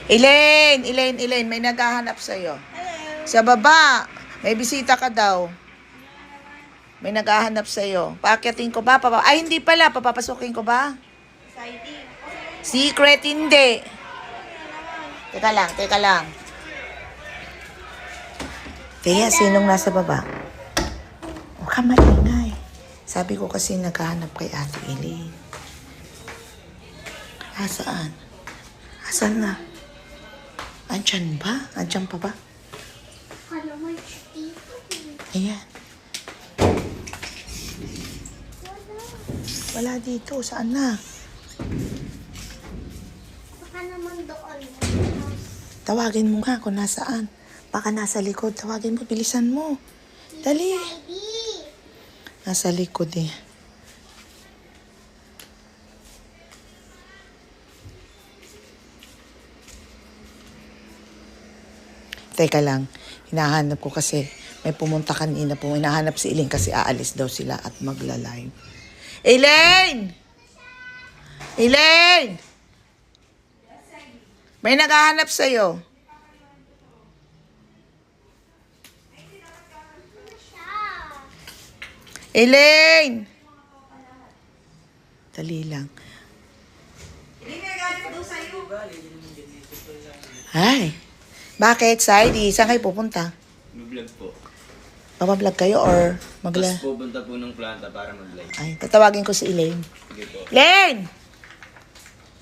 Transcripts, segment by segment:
Elaine, may naghahanap sa'yo. Hello. Sa baba, may bisita ka daw. May naghahanap sa'yo. Paakyatin ko ba? Ay, hindi pala. Papapasukin ko ba? Exciting. Secret, hindi. Teka lang. Kaya, sinong nasa baba? Huwag ka maingay. Sabi ko kasi naghahanap kay Ate Elaine. Saan? Asan na? Andyan ba? Andyan pa ba? Ayan. Wala dito. Saan na? Baka naman doon. Tawagin mo nga kung nasaan. Baka nasa likod. Tawagin mo. Bilisan mo. Dali. Nasa likod eh. Teka lang. Hinahanap ko kasi may pumunta kanina po. Hinahanap si Elaine kasi aalis daw sila at magla-live. Elaine! May naghahanap sa'yo. Elaine! Dali lang. Ay, bakit, Saidi? Saan kayo pupunta? Mag-vlog po. Papablog kayo or Tapos pupunta po ng planta para mag-live. Ay, tatawagin ko si Elaine. Sige po. Elaine!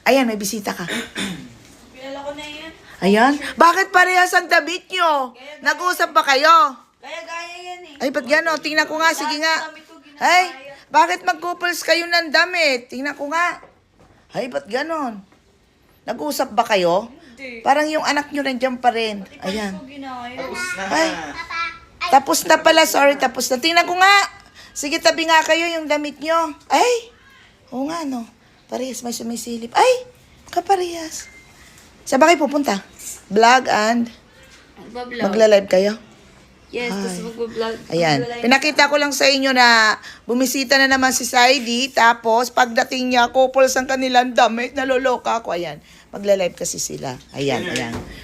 Ayan, may bisita ka. Kilala ko na yan. Ayan. Bakit parehas ang damit nyo? Nag-uusap ba kayo? Gaya yan eh. Ay, ba't gano'n? Tingnan ko nga. Sige nga. Damit ko ginagaya. Ay, bakit mag-couples kayo ng damit? Tingnan ko nga. Ay, ba't gano'n? Nag-uusap ba kayo? Hindi. Parang yung anak nyo nandiyan pa rin. Ayan. Ko ginagaya. Ay, tapos na pala. Sorry, tapos na. Tingnan ko nga. Sige, tabi nga kayo yung damit nyo. Ay, oo nga, no. Parehas, may sumisilip. Ay, kaparehas. Saan ba kayo pupunta? Vlog and Magbablog. magla-live kayo? Yes, Ay. tapos magbablog. Ayan. Pinakita ko lang sa inyo na bumisita na naman si Saidi. Tapos, pagdating niya, couples ang kanilang damit. Naloloka ako. Ayan. Magla-live kasi sila. Ayan.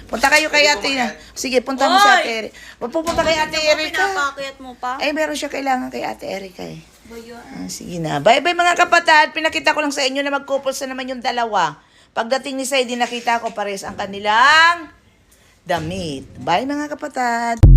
Punta kayo kay Ate. Sige, punta mo sa Ate Erika. Pupunta kay Ate Erika. Pinapakuyat mo pa? Ay, meron siya kailangan kay Ate Erika eh. Ba yun? Sige na. Bye-bye mga kapatid. Pinakita ko lang sa inyo na mag-couples na naman yung dalawa. Pagdating ni Saidi, nakita ko pares ang kanilang damit. Bye mga kapatid.